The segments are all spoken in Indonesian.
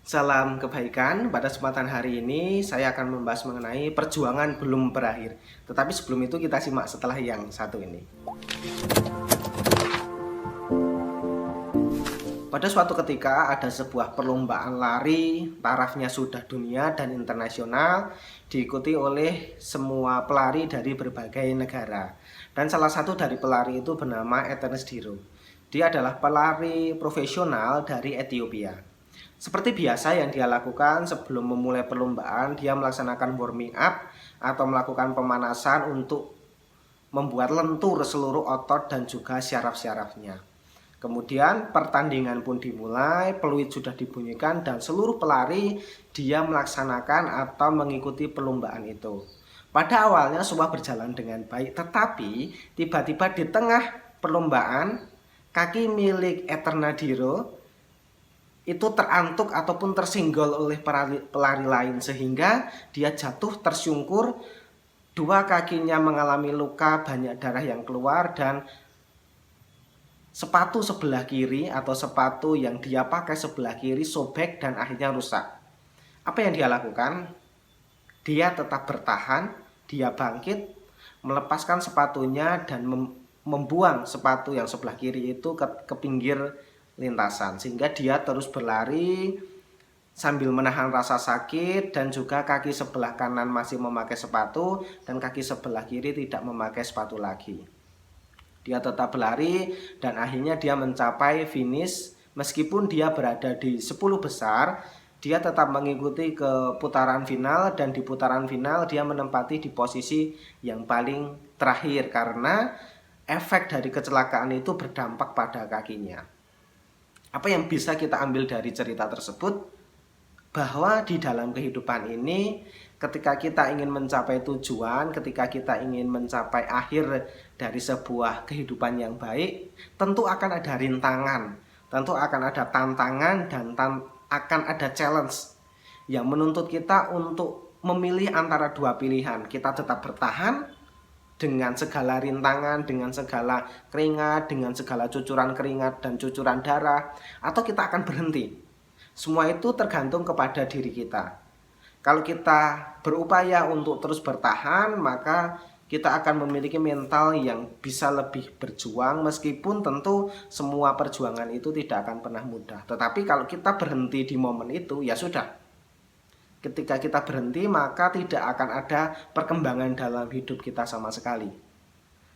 Salam kebaikan. Pada kesempatan hari ini saya akan membahas mengenai perjuangan belum berakhir. Tetapi sebelum itu kita simak setelah yang satu ini. Pada suatu ketika ada sebuah perlombaan lari, tarafnya sudah dunia dan internasional, diikuti oleh semua pelari dari berbagai negara. Dan salah satu dari pelari itu bernama Ernest Diro. Dia adalah pelari profesional dari Ethiopia. Seperti biasa yang dia lakukan sebelum memulai perlombaan, dia melaksanakan warming up atau melakukan pemanasan untuk membuat lentur seluruh otot dan juga syaraf-syarafnya. Kemudian pertandingan pun dimulai, peluit sudah dibunyikan dan seluruh pelari dia melaksanakan atau mengikuti perlombaan itu. Pada awalnya semua berjalan dengan baik, tetapi tiba-tiba di tengah perlombaan kaki milik Eternadiro itu terantuk ataupun tersinggol oleh pelari lain sehingga dia jatuh tersungkur, dua kakinya mengalami luka, banyak darah yang keluar dan sepatu sebelah kiri atau sepatu yang dia pakai sebelah kiri sobek dan akhirnya rusak. Apa yang dia lakukan? Dia tetap bertahan, dia bangkit, melepaskan sepatunya dan membuang sepatu yang sebelah kiri itu ke pinggir lintasan. Sehingga dia terus berlari sambil menahan rasa sakit dan juga kaki sebelah kanan masih memakai sepatu dan kaki sebelah kiri tidak memakai sepatu lagi. Dia tetap berlari dan akhirnya dia mencapai finish. Meskipun dia berada di 10 besar, dia tetap mengikuti ke putaran final dan di putaran final dia menempati di posisi yang paling terakhir karena efek dari kecelakaan itu berdampak pada kakinya. Apa yang bisa kita ambil dari cerita tersebut? Bahwa di dalam kehidupan ini ketika kita ingin mencapai tujuan, ketika kita ingin mencapai akhir dari sebuah kehidupan yang baik, tentu akan ada rintangan, tentu akan ada tantangan dan akan ada challenge yang menuntut kita untuk memilih antara dua pilihan. Kita tetap bertahan dengan segala rintangan, dengan segala keringat, dengan segala cucuran keringat dan cucuran darah, atau kita akan berhenti. Semua itu tergantung kepada diri kita. Kalau kita berupaya untuk terus bertahan, maka kita akan memiliki mental yang bisa lebih berjuang, meskipun tentu semua perjuangan itu tidak akan pernah mudah. Tetapi kalau kita berhenti di momen itu, ya sudah. Ketika kita berhenti, maka tidak akan ada perkembangan dalam hidup kita sama sekali.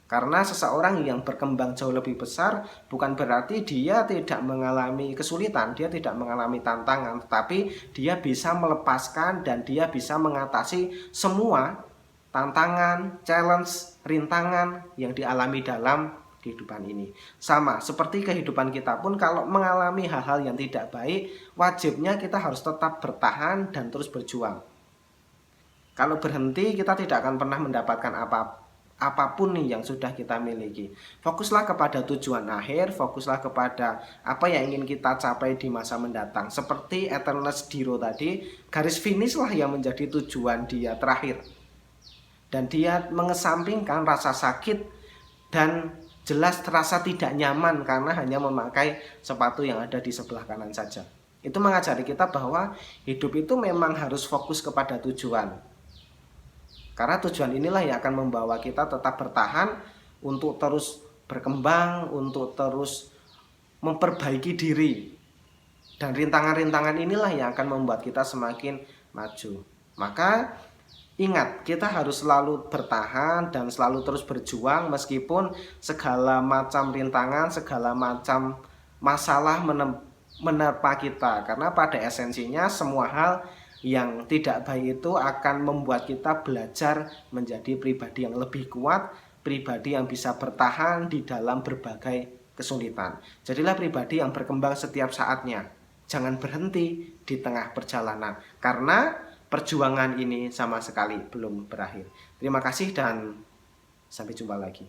Karena seseorang yang berkembang jauh lebih besar bukan berarti dia tidak mengalami kesulitan, dia tidak mengalami tantangan, tetapi dia bisa melepaskan dan dia bisa mengatasi semua tantangan, challenge, rintangan yang dialami dalam kehidupan ini. Sama seperti kehidupan kita pun, kalau mengalami hal-hal yang tidak baik, wajibnya kita harus tetap bertahan dan terus berjuang. Kalau berhenti, kita tidak akan pernah mendapatkan apapun nih yang sudah kita miliki. Fokuslah kepada tujuan akhir, fokuslah kepada apa yang ingin kita capai di masa mendatang. Seperti Ernest Diro tadi, garis finish lah yang menjadi tujuan dia terakhir. Dan dia mengesampingkan rasa sakit dan jelas terasa tidak nyaman karena hanya memakai sepatu yang ada di sebelah kanan saja. Itu mengajari kita bahwa hidup itu memang harus fokus kepada tujuan. Karena tujuan inilah yang akan membawa kita tetap bertahan untuk terus berkembang, untuk terus memperbaiki diri. Dan rintangan-rintangan inilah yang akan membuat kita semakin maju. Maka ingat, kita harus selalu bertahan dan selalu terus berjuang meskipun segala macam rintangan, segala macam masalah menerpa kita. Karena pada esensinya semua hal yang tidak baik itu akan membuat kita belajar menjadi pribadi yang lebih kuat, pribadi yang bisa bertahan di dalam berbagai kesulitan. Jadilah pribadi yang berkembang setiap saatnya. Jangan berhenti di tengah perjalanan, karena perjuangan ini sama sekali belum berakhir. Terima kasih dan sampai jumpa lagi.